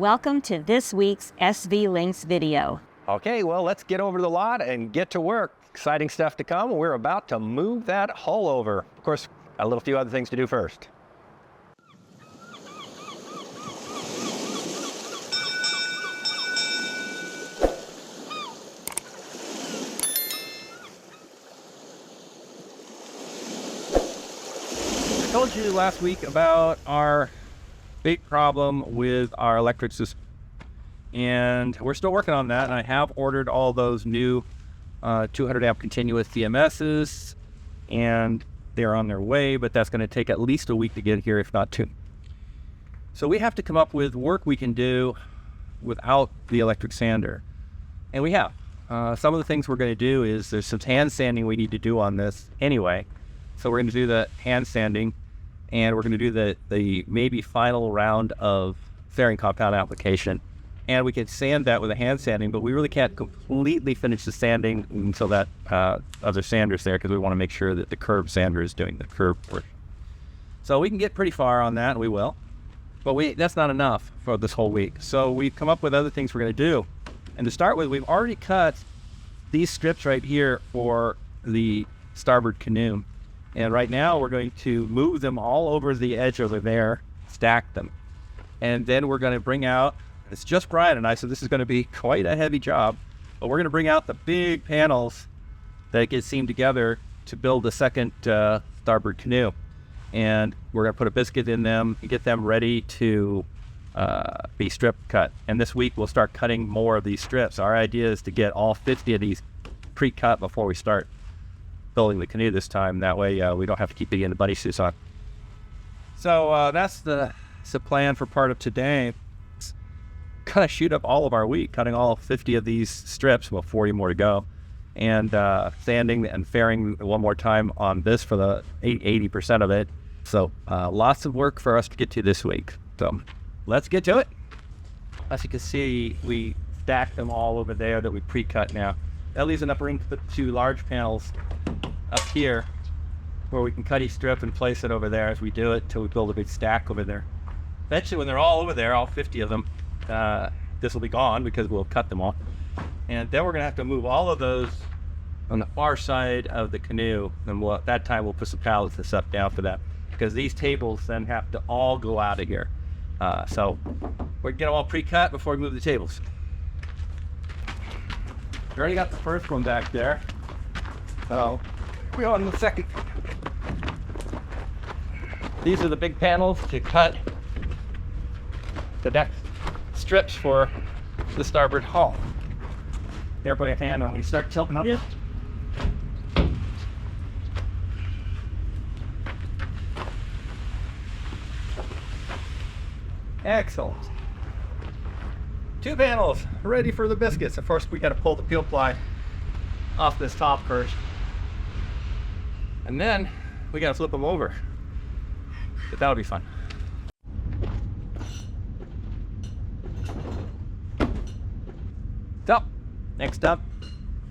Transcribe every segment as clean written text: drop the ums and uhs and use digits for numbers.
Welcome to this week's SV Lynx video. Okay, well, let's get over the lot and get to work. Exciting stuff to come. We're about to move that hull over. Of course, a little few other things to do first. I told you last week about our big problem with our electric system, and we're still working on that. And I have ordered all those new 200 amp continuous CMSs, and they're on their way, but that's going to take at least a week to get here, if not two. So we have to come up with work we can do without the electric sander, and we have. Some of the things we're going to do is there's some hand sanding we need to do on this anyway. So we're going to do the hand sanding, and we're going to do the maybe final round of fairing compound application. And we can sand that with a hand sanding, but we really can't completely finish the sanding until that other sander's there, because we want to make sure that the curved sander is doing the curved work. So we can get pretty far on that, and we will. But that's not enough for this whole week. So we've come up with other things we're going to do. And to start with, we've already cut these strips right here for the starboard canoe. And right now we're going to move them all over the edge over there, stack them. And then we're going to bring out, it's just Brian and I, so this is going to be quite a heavy job, but we're going to bring out the big panels that get seamed together to build the second starboard canoe. And we're going to put a biscuit in them and get them ready to be strip cut. And this week we'll start cutting more of these strips. Our idea is to get all 50 of these pre-cut before we start building the canoe this time. That way we don't have to keep getting the bunny suits on. So that's the plan for part of today. It's kind of shoot up all of our week, cutting all 50 of these strips, well, 40 more to go, and sanding and fairing one more time on this for the 80% of it. So lots of work for us to get to this week. So let's get to it. As you can see, we stacked them all over there that we pre-cut now. That leaves enough room to put two large panels up here where we can cut each strip and place it over there as we do it until we build a big stack over there. Eventually, when they're all over there, all 50 of them, this will be gone because we'll cut them all. And then we're going to have to move all of those on the far side of the canoe. And at that time, we'll put some pallets and stuff down for that, because these tables then have to all go out of here. So we're going to get them all pre-cut before we move the tables. We already got the first one back there, so we're on the second. These are the big panels to cut the next strips for the starboard hull. There, put your hand on. You start tilting up. Yeah. Excellent. Two panels ready for the biscuits. Of course, we got to pull the peel ply off this top first, and then we got to flip them over. But that'll be fun. So, next up,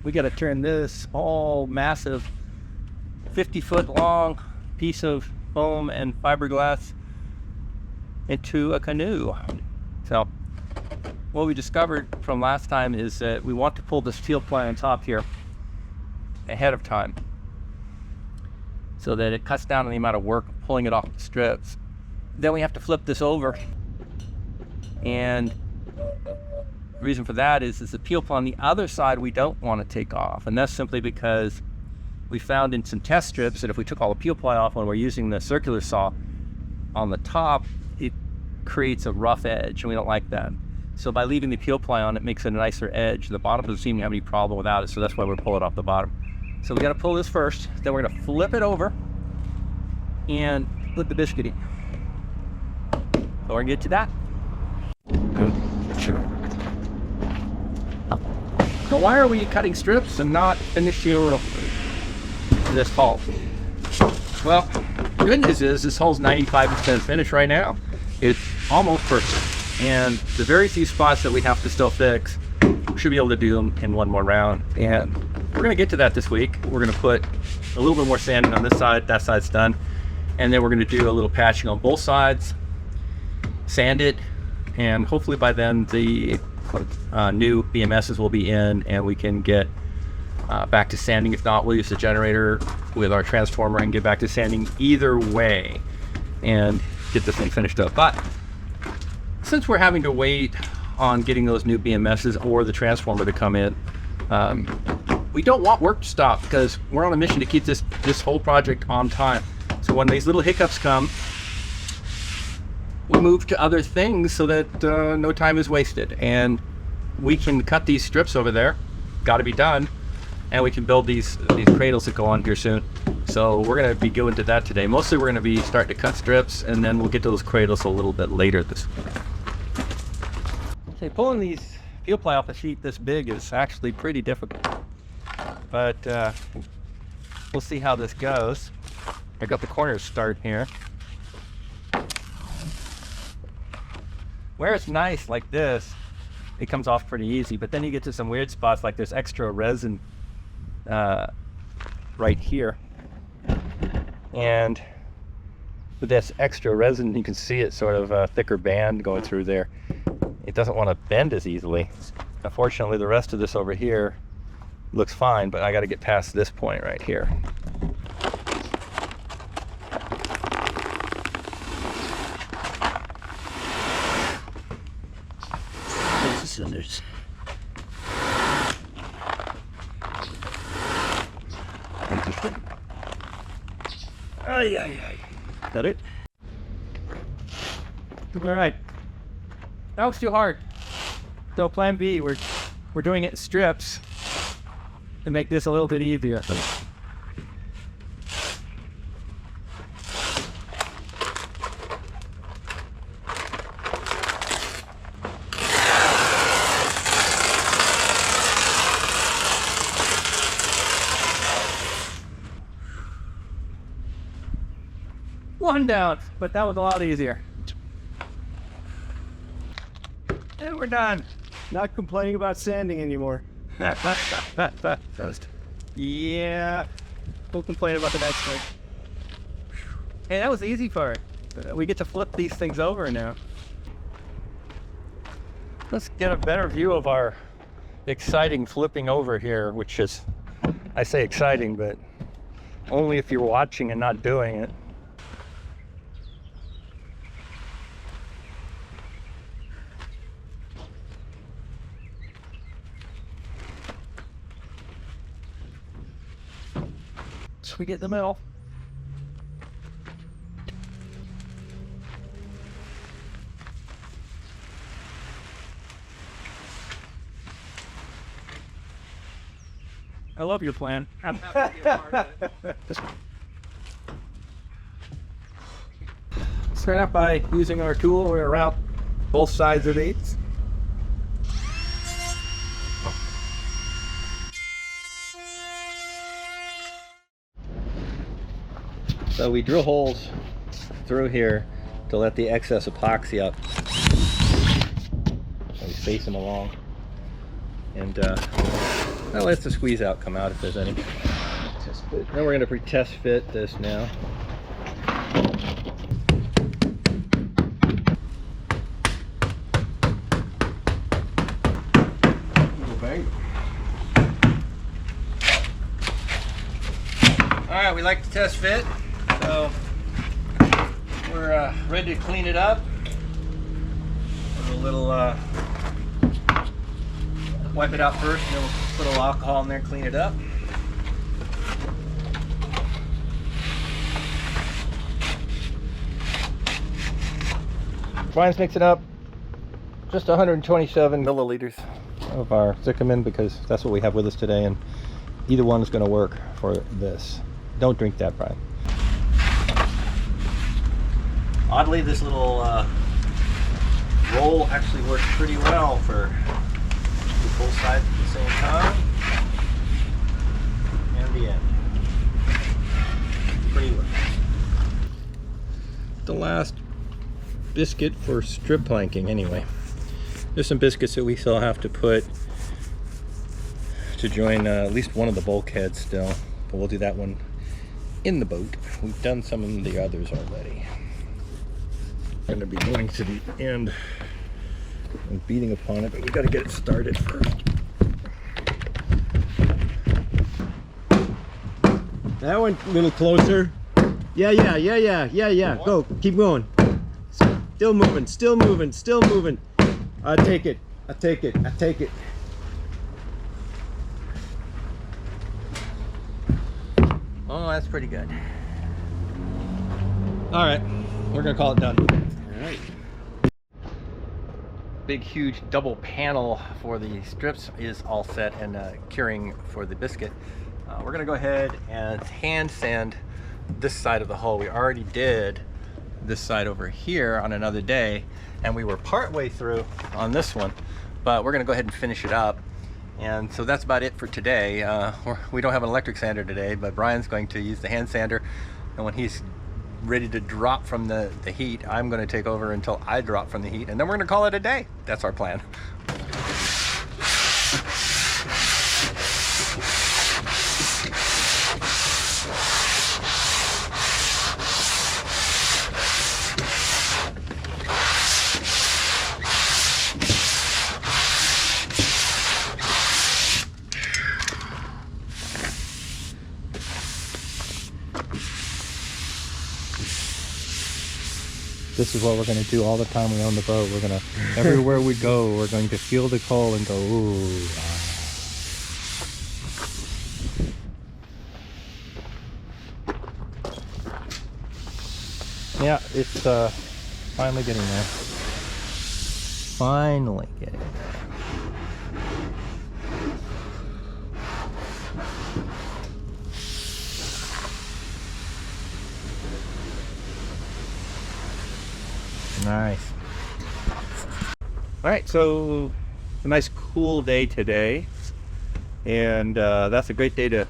we got to turn this whole massive 50-foot long piece of foam and fiberglass into a canoe. So what we discovered from last time is that we want to pull this peel ply on top here ahead of time, so that it cuts down on the amount of work pulling it off the strips. Then we have to flip this over, and the reason for that is the peel ply on the other side we don't want to take off, and that's simply because we found in some test strips that if we took all the peel ply off when we're using the circular saw on the top, it creates a rough edge, and we don't like that. So by leaving the peel ply on, it makes it a nicer edge. The bottom doesn't seem to have any problem without it, so that's why we're pulling it off the bottom. So we got to pull this first, then we're going to flip it over and put the biscuit in. So we're going to get to that. So why are we cutting strips and not finishing this hull? Well, the good news is this hull's 95% finished right now. It's almost perfect. And the very few spots that we have to still fix, we should be able to do them in one more round. And we're going to get to that this week. We're going to put a little bit more sanding on this side. That side's done. And then we're going to do a little patching on both sides, sand it, and hopefully by then the new BMSs will be in and we can get back to sanding. If not, we'll use the generator with our transformer and get back to sanding either way and get this thing finished up. But since we're having to wait on getting those new BMSs or the transformer to come in, we don't want work to stop because we're on a mission to keep this whole project on time. So when these little hiccups come, we move to other things so that no time is wasted, and we can cut these strips over there, got to be done, and we can build these cradles that go on here soon. So we're going to be going to that today. Mostly we're going to be starting to cut strips, and then we'll get to those cradles a little bit later this week. Okay, pulling these fuel ply off a sheet this big is actually pretty difficult, but we'll see how this goes. I got the corners start here. Where it's nice like this, it comes off pretty easy, but then you get to some weird spots like this extra resin right here, and with this extra resin you can see it sort of a thicker band going through there. It doesn't want to bend as easily. Unfortunately, the rest of this over here looks fine, but I got to get past this point right here. Cylinders. Ay, ay, ay. Got it? All right. That was too hard. So plan B, we're doing it in strips to make this a little bit easier. One down, but that was a lot easier. And we're done. Not complaining about sanding anymore. Yeah, we'll complain about the next one. Hey, that was the easy part. We get to flip these things over now. Let's get a better view of our exciting flipping over here, which is, I say exciting, but only if you're watching and not doing it. So we get the middle. I love your plan. Start out by using our tool. We're around both sides of these. So we drill holes through here to let the excess epoxy up. So we space them along, and that lets the squeeze out come out if there's any. Then we're going to pre-test fit this now. All right, we like to test fit. So we're ready to clean it up. Put a little wipe it out first, and then we'll put a little alcohol in there, clean it up. Brian's mixing up just 127 milliliters of our Zickamen because that's what we have with us today, and either one is going to work for this. Don't drink that, Brian. Oddly, this little roll actually works pretty well for both sides at the same time. And the end. Pretty well. The last biscuit for strip planking, anyway. There's some biscuits that we still have to put to join at least one of the bulkheads still, but we'll do that one in the boat. We've done some of the others already. We're going to be going to the end and beating upon it, but we got to get it started first. That one a little closer. Yeah. Go, keep going. Still moving, still moving, still moving. I take it. Oh, that's pretty good. All right, we're gonna call it done. All right. Big, huge double panel for the strips is all set, and curing for the biscuit. We're gonna go ahead and hand sand this side of the hull. We already did this side over here on another day, and we were part way through on this one, but we're gonna go ahead and finish it up. And so that's about it for today. We don't have an electric sander today, but Brian's going to use the hand sander, and when he's ready to drop from the heat, I'm going to take over until I drop from the heat, and then we're going to call it a day. That's our plan. This is what we're going to do all the time we own the boat. We're going to, everywhere we go, we're going to feel the coal and go, ooh. Yeah, it's finally getting there. Finally getting there. Nice. All right, so a nice cool day today, and that's a great day to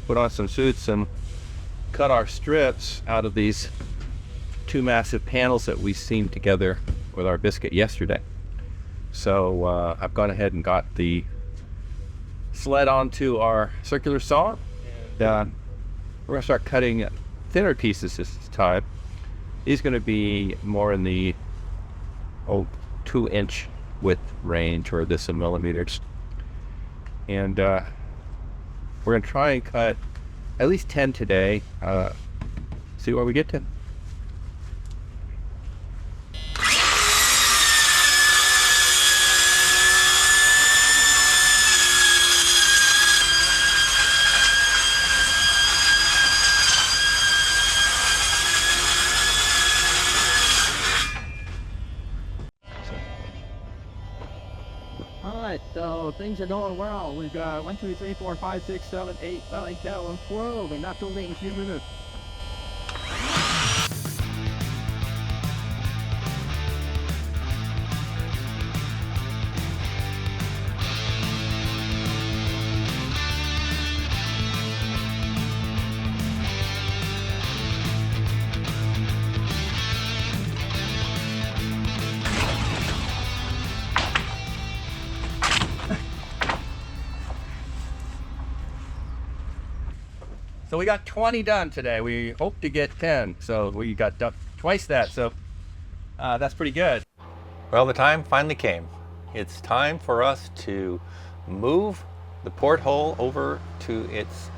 put on some suits and cut our strips out of these two massive panels that we seamed together with our biscuit yesterday. So I've gone ahead and got the sled onto our circular saw, and we're gonna start cutting thinner pieces this time. These going to be more in the 2-inch width range, or this in millimeters. And we're going to try and cut at least 10 today. See where we get to. Alright, so things are going well. We've got 1, 2, 3, 4, 5, 6, 7, 8, 9, 10, 11, 12, and not building a few minutes. So we got 20 done today. We hope to get 10, so we got twice that, so that's pretty good. Well, the time finally came. It's time for us to move the porthole over to its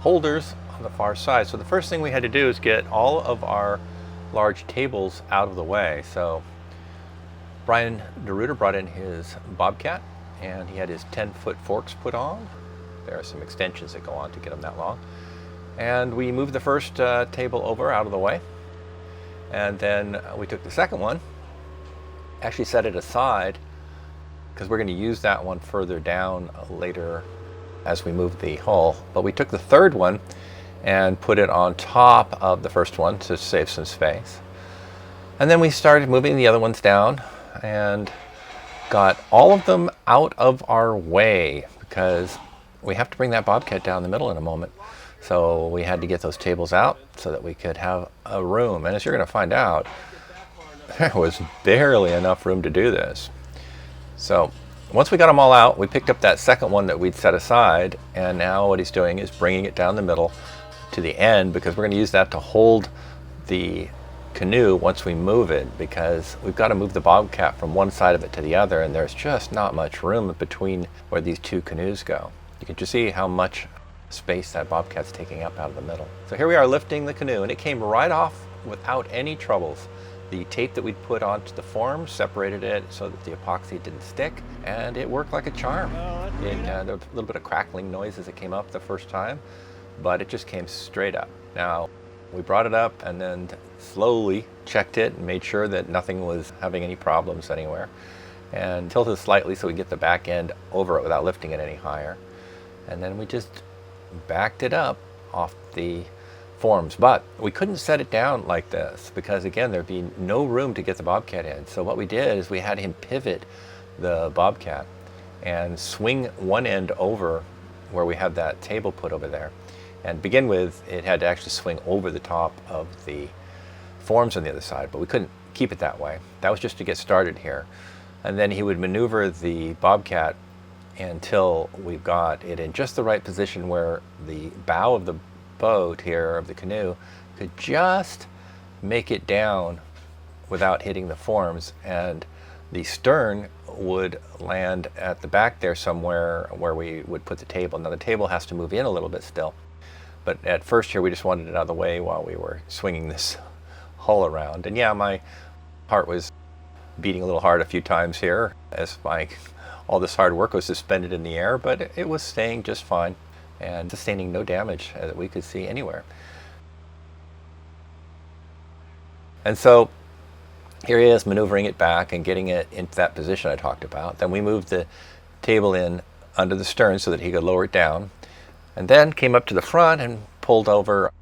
holders on the far side. So the first thing we had to do is get all of our large tables out of the way. So Brian DeRuiter brought in his Bobcat, and he had his 10-foot forks put on. There are some extensions that go on to get them that long. And we moved the first table over out of the way, and then we took the second one, actually set it aside because we're going to use that one further down later as we move the hull. But we took the third one and put it on top of the first one to save some space. And then we started moving the other ones down and got all of them out of our way because we have to bring that Bobcat down the middle in a moment. So we had to get those tables out so that we could have a room. And as you're going to find out, there was barely enough room to do this. So once we got them all out, we picked up that second one that we'd set aside. And now what he's doing is bringing it down the middle to the end, because we're going to use that to hold the canoe once we move it, because we've got to move the bobcat from one side of it to the other, and there's just not much room between where these two canoes go. You can just see how much space that bobcat's taking up out of the middle. So here we are lifting the canoe, and it came right off without any troubles. The tape that we'd put onto the form separated it so that the epoxy didn't stick, and it worked like a charm. There was a little bit of crackling noise as it came up the first time, but it just came straight up. Now, we brought it up and then slowly checked it and made sure that nothing was having any problems anywhere, and tilted slightly so we get the back end over it without lifting it any higher. And then we just backed it up off the forms, but we couldn't set it down like this because, again, there'd be no room to get the bobcat in. So what we did is we had him pivot the bobcat and swing one end over where we had that table put over there. And to begin with, it had to actually swing over the top of the forms on the other side, but we couldn't keep it that way. That was just to get started here. And then he would maneuver the bobcat until we've got it in just the right position where the bow of the boat here, of the canoe, could just make it down without hitting the forms, and the stern would land at the back there somewhere where we would put the table. Now the table has to move in a little bit still, but at first here we just wanted it out of the way while we were swinging this hull around. And yeah, my heart was beating a little hard a few times here as all this hard work was suspended in the air, but it was staying just fine and sustaining no damage that we could see anywhere. And so here he is maneuvering it back and getting it into that position I talked about. Then we moved the table in under the stern so that he could lower it down, and then came up to the front and pulled over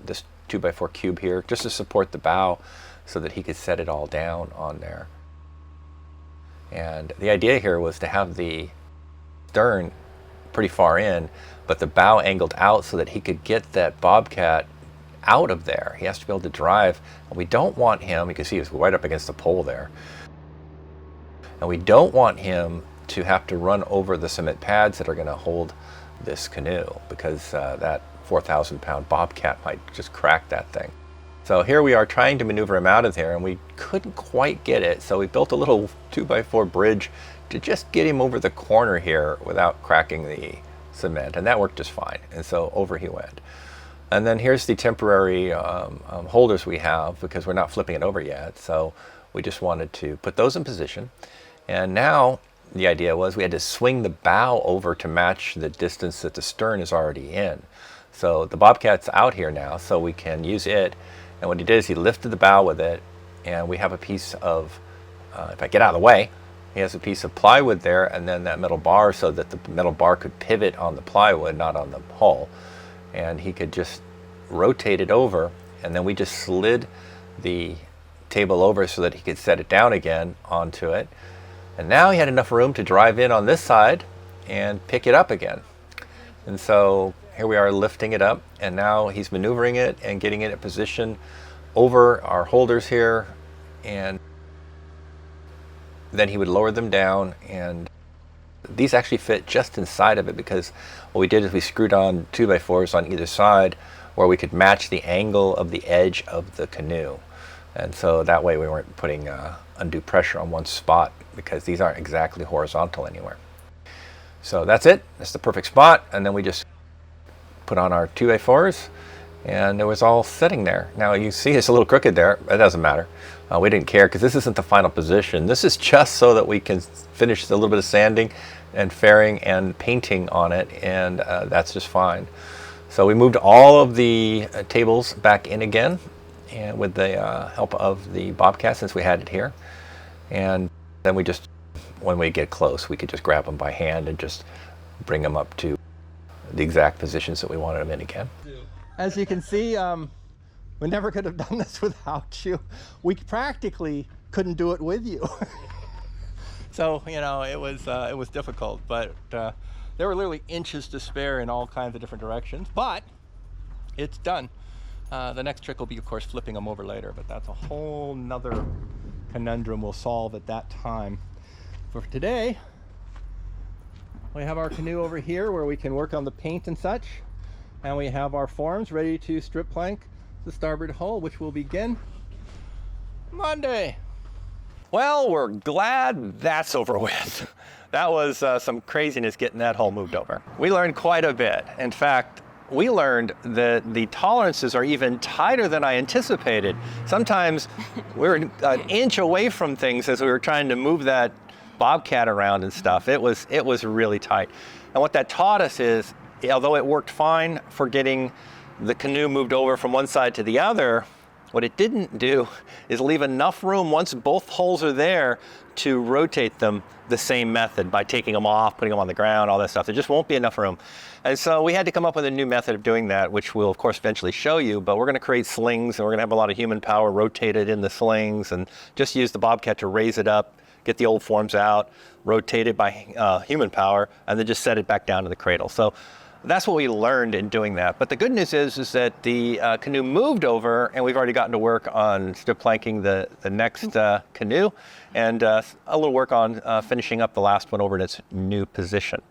this 2x4 cube here just to support the bow so that he could set it all down on there. And the idea here was to have the stern pretty far in, but the bow angled out so that he could get that bobcat out of there. He has to be able to drive, and we don't want him, you can see he's right up against the pole there, and we don't want him to have to run over the cement pads that are going to hold this canoe, because that 4,000-pound bobcat might just crack that thing. So here we are trying to maneuver him out of there, and we couldn't quite get it, so we built a little 2x4 bridge to just get him over the corner here without cracking the cement, and that worked just fine. And so over he went. And then here's the temporary holders we have, because we're not flipping it over yet, so we just wanted to put those in position. And now the idea was we had to swing the bow over to match the distance that the stern is already in. So the bobcat's out here now, so we can use it. And what he did is he lifted the bow with it, and we have a piece of, if I get out of the way, he has a piece of plywood there, and then that metal bar so that the metal bar could pivot on the plywood, not on the hull. And he could just rotate it over, and then we just slid the table over so that he could set it down again onto it. And now he had enough room to drive in on this side and pick it up again. And so here we are lifting it up, and now he's maneuvering it and getting it in position over our holders here, and then he would lower them down, and these actually fit just inside of it, because what we did is we screwed on 2x4s on either side where we could match the angle of the edge of the canoe. And so that way we weren't putting undue pressure on one spot, because these aren't exactly horizontal anywhere. So that's it. That's the perfect spot. And then we just put on our 2x4s, and it was all sitting there. Now you see it's a little crooked there. It doesn't matter. We didn't care, because this isn't the final position. This is just so that we can finish a little bit of sanding and fairing and painting on it, and that's just fine. So we moved all of the tables back in again, and with the help of the bobcat, since we had it here. And then we just, when we get close, we could just grab them by hand and just bring them up to the exact positions that we wanted them in again. As you can see, we never could have done this without you. We practically couldn't do it with you. So, you know, it was difficult, but there were literally inches to spare in all kinds of different directions, but it's done. The next trick will be, of course, flipping them over later, but that's a whole nother conundrum we'll solve at that time. For today, we have our canoe over here where we can work on the paint and such, and we have our forms ready to strip plank the starboard hull, which will begin Monday. Well, we're glad that's over with. That was some craziness getting that hull moved over. We learned quite a bit. In fact, we learned that the tolerances are even tighter than I anticipated. Sometimes we were an inch away from things as we were trying to move that bobcat around and stuff. It was really tight. And what that taught us is, although it worked fine for getting the canoe moved over from one side to the other, what it didn't do is leave enough room once both hulls are there to rotate them the same method by taking them off, putting them on the ground, all that stuff. There just won't be enough room. And so we had to come up with a new method of doing that, which we'll of course eventually show you, but we're gonna create slings and we're gonna have a lot of human power rotated in the slings and just use the bobcat to raise it up, get the old forms out, rotate it by human power, and then just set it back down to the cradle. So that's what we learned in doing that. But the good news is that the canoe moved over, and we've already gotten to work on strip planking the next canoe, and a little work on finishing up the last one over in its new position.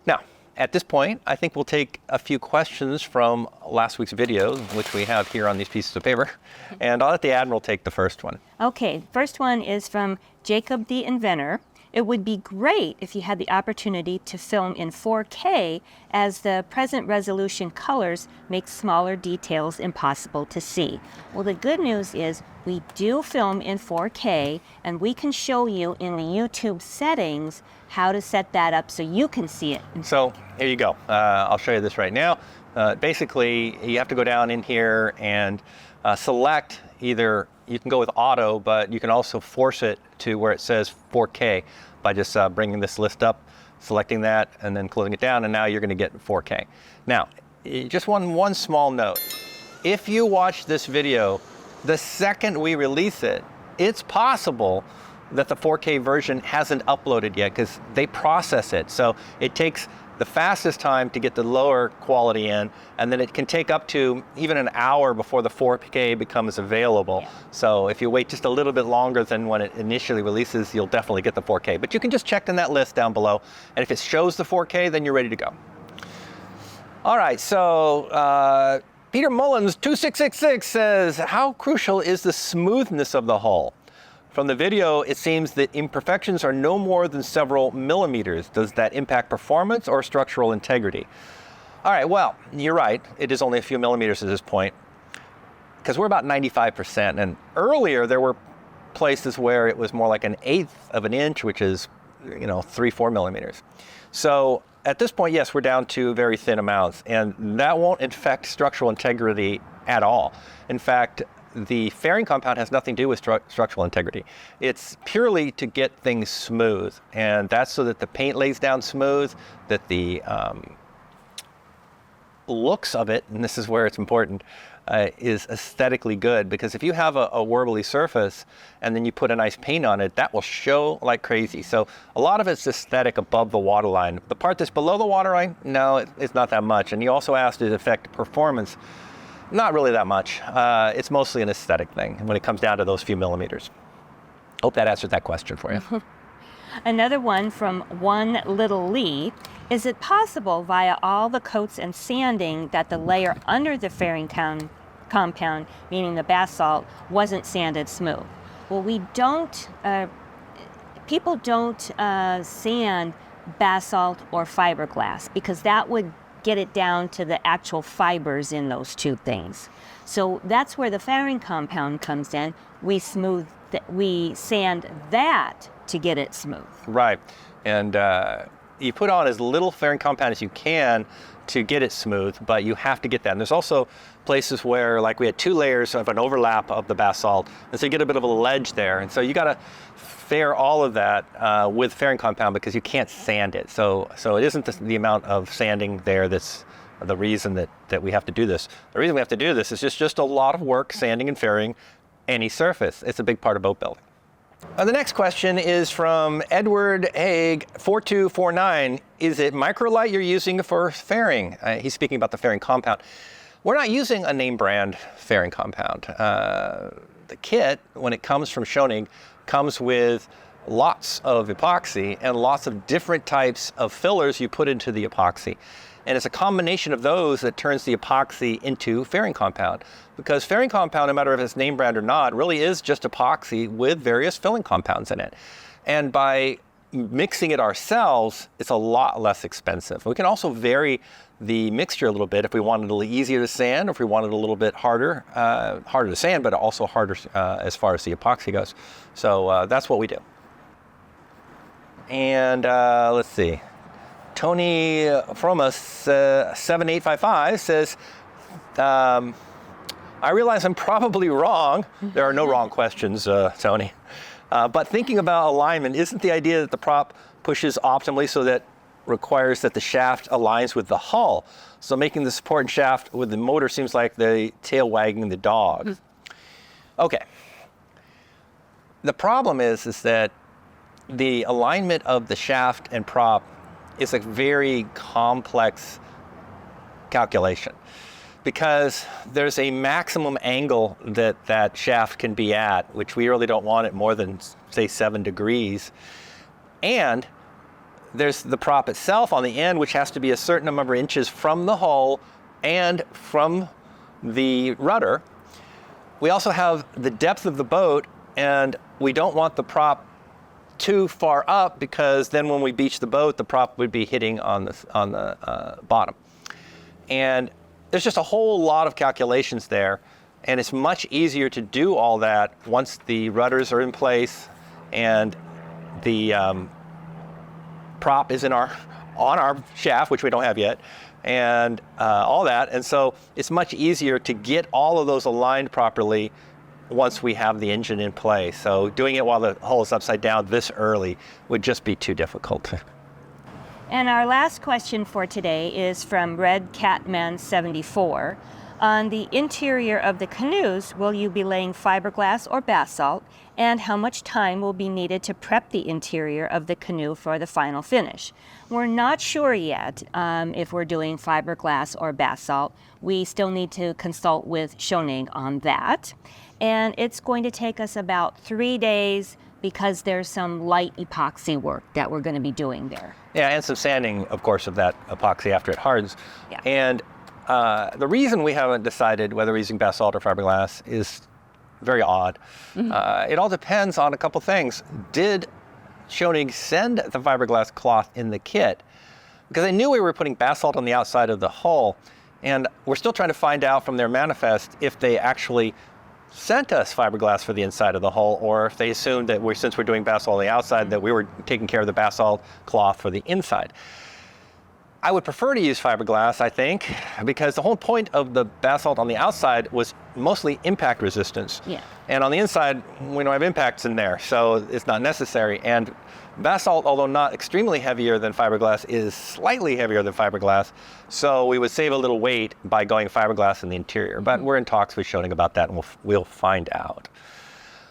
Now, at this point, I think we'll take a few questions from last week's videos, which we have here on these pieces of paper, and I'll let the Admiral take the first one. Okay, first one is from Jacob the Inventor. It would be great if you had the opportunity to film in 4K, as the present resolution colors make smaller details impossible to see. Well, the good news is we do film in 4K, and we can show you in the YouTube settings how to set that up so you can see it. So here you go. I'll show you this right now. Basically, you have to go down in here and select either, you can go with auto, but you can also force it to where it says 4K by just bringing this list up, selecting that, and then closing it down, and now you're going to get 4K. Now, just one small note. If you watch this video, the second we release it, it's possible that the 4K version hasn't uploaded yet because they process it. So it takes the fastest time to get the lower quality in, and then it can take up to even an hour before the 4K becomes available. Yeah. So if you wait just a little bit longer than when it initially releases, you'll definitely get the 4K. But you can just check in that list down below, and if it shows the 4K, then you're ready to go. All right, so Peter Mullins 2666 says, how crucial is the smoothness of the hull? From the video, it seems that imperfections are no more than several millimeters. Does that impact performance or structural integrity? All right, well, you're right. It is only a few millimeters at this point, because we're about 95%. And earlier, there were places where it was more like 1/8 of an inch, which is, 3-4 millimeters. So at this point, yes, we're down to very thin amounts, and that won't affect structural integrity at all. In fact, the fairing compound has nothing to do with structural integrity. It's purely to get things smooth, and that's so that the paint lays down smooth, that the looks of it, and this is where it's important, is aesthetically good. Because if you have a warbly surface and then you put a nice paint on it, that will show like crazy. So a lot of it's aesthetic above the waterline. The part that's below the waterline, no, it's not that much. And you also asked, does it affect performance? Not really that much. It's mostly an aesthetic thing when it comes down to those few millimeters. Hope that answered that question for you. Another one from One Little Lee. Is it possible via all the coats and sanding that the layer under the fairing compound, meaning the basalt, wasn't sanded smooth? Well, we don't, people don't sand basalt or fiberglass, because that would get it down to the actual fibers in those two things. So that's where the fairing compound comes in. We sand that to get it smooth. Right, and you put on as little fairing compound as you can to get it smooth, but you have to get that. And there's also places where, like, we had 2 layers of an overlap of the basalt, and so you get a bit of a ledge there, and so you got to fair all of that with fairing compound, because you can't sand it. So it isn't the amount of sanding there that's the reason that we have to do this. The reason we have to do this is just a lot of work sanding and fairing any surface. It's a big part of boat building. The next question is from Edward Haig 4249. Is it microlight you're using for fairing? He's speaking about the fairing compound. We're not using a name brand fairing compound. The kit, when it comes from Schionning, comes with lots of epoxy and lots of different types of fillers you put into the epoxy. And it's a combination of those that turns the epoxy into fairing compound. Because fairing compound, no matter if it's name brand or not, really is just epoxy with various filling compounds in it. And by mixing it ourselves, it's a lot less expensive. We can also vary the mixture a little bit if we want it a little easier to sand, or if we want it a little bit harder to sand, but also harder as far as the epoxy goes. So that's what we do. And let's see. Tony Fromas 7855 says, I realize I'm probably wrong. There are no wrong questions, Tony. But thinking about alignment, isn't the idea that the prop pushes optimally so that requires that the shaft aligns with the hull? So making the support and shaft with the motor seems like the tail wagging the dog. Okay. The problem is that the alignment of the shaft and prop is a very complex calculation, because there's a maximum angle that shaft can be at, which we really don't want it more than, say, 7 degrees. And there's the prop itself on the end, which has to be a certain number of inches from the hull and from the rudder. We also have the depth of the boat, and we don't want the prop too far up, because then when we beach the boat, the prop would be hitting on the bottom. And there's just a whole lot of calculations there, and it's much easier to do all that once the rudders are in place and the prop is on our shaft, which we don't have yet, and all that. And so it's much easier to get all of those aligned properly once we have the engine in place. So doing it while the hull is upside down this early would just be too difficult. And our last question for today is from Red Catman 74. On the interior of the canoes, will you be laying fiberglass or basalt? And how much time will be needed to prep the interior of the canoe for the final finish? We're not sure yet if we're doing fiberglass or basalt. We still need to consult with Schionning on that. And it's going to take us about 3 days, because there's some light epoxy work that we're going to be doing there. Yeah, and some sanding, of course, of that epoxy after it hardens. Yeah. And the reason we haven't decided whether we're using basalt or fiberglass is very odd. It all depends on a couple things. Did Schionning send the fiberglass cloth in the kit? Because I knew we were putting basalt on the outside of the hull, and we're still trying to find out from their manifest if they actually sent us fiberglass for the inside of the hull, or if they assumed that since we're doing basalt on the outside, that we were taking care of the basalt cloth for the inside. I would prefer to use fiberglass, I think, because the whole point of the basalt on the outside was mostly impact resistance. Yeah. And on the inside, we don't have impacts in there, so it's not necessary. And basalt, although not extremely heavier than fiberglass, is slightly heavier than fiberglass, so we would save a little weight by going fiberglass in the interior. But we're in talks with Schionning about that, and we'll find out.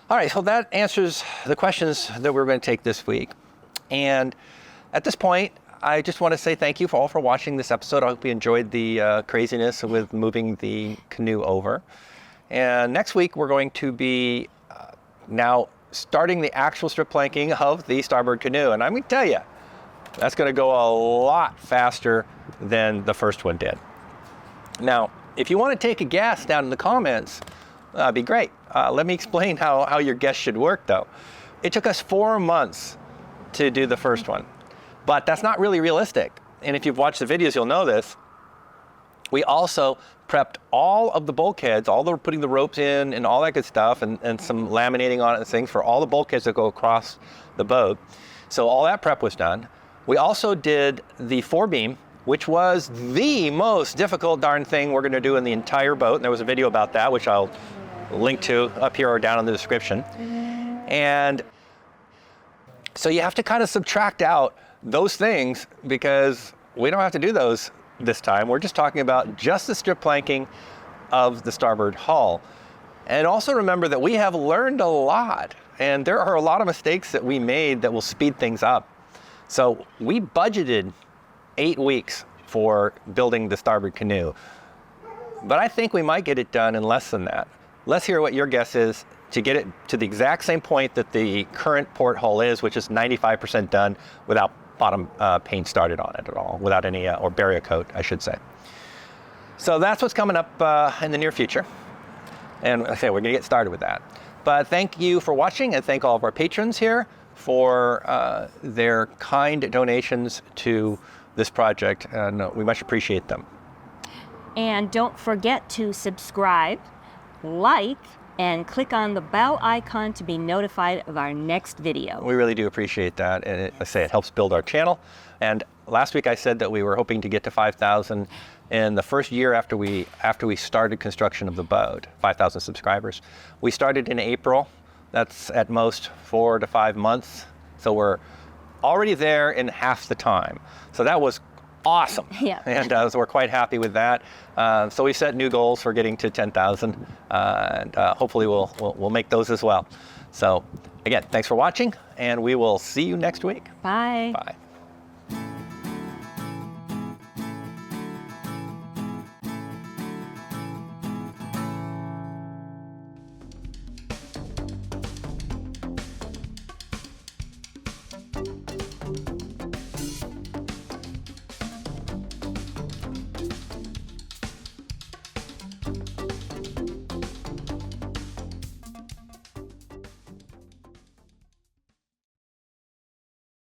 All right, so that answers the questions that we're going to take this week. And at this point, I just want to say thank you for watching this episode. I hope you enjoyed the craziness with moving the canoe over. And next week, we're going to be now starting the actual strip planking of the starboard canoe. And I'm going to tell you, that's going to go a lot faster than the first one did. Now, if you want to take a guess down in the comments, that'd be great. Let me explain how your guess should work, though. It took us 4 months to do the first one, but that's not really realistic. And if you've watched the videos, you'll know this. We also prepped all of the bulkheads, putting the ropes in and all that good stuff, and some laminating on it and things for all the bulkheads that go across the boat. So all that prep was done. We also did the forebeam, which was the most difficult darn thing we're going to do in the entire boat. And there was a video about that, which I'll link to up here or down in the description. And so you have to kind of subtract out those things, because we don't have to do those this time. We're just talking about just the strip planking of the starboard hull. And also remember that we have learned a lot, and there are a lot of mistakes that we made that will speed things up. So we budgeted 8 weeks for building the starboard canoe, but I think we might get it done in less than that. Let's hear what your guess is to get it to the exact same point that the current port hull is, which is 95% done without bottom paint started on it at all, without any, or barrier coat, I should say. So that's what's coming up in the near future. And like I say, we're going to get started with that. But thank you for watching, and thank all of our patrons here for their kind donations to this project, and we much appreciate them. And don't forget to subscribe, like, and click on the bell icon to be notified of our next video. We really do appreciate that, and like I say, it helps build our channel. And last week I said that we were hoping to get to 5,000 in the first year after we started construction of the boat, 5,000 subscribers. We started in April. That's at most 4 to 5 months. So we're already there in half the time. So that was awesome. Yeah. And so we're quite happy with that. So we set new goals for getting to 10,000, and hopefully we'll make those as well. So again, thanks for watching, and we will see you next week. Bye. Bye.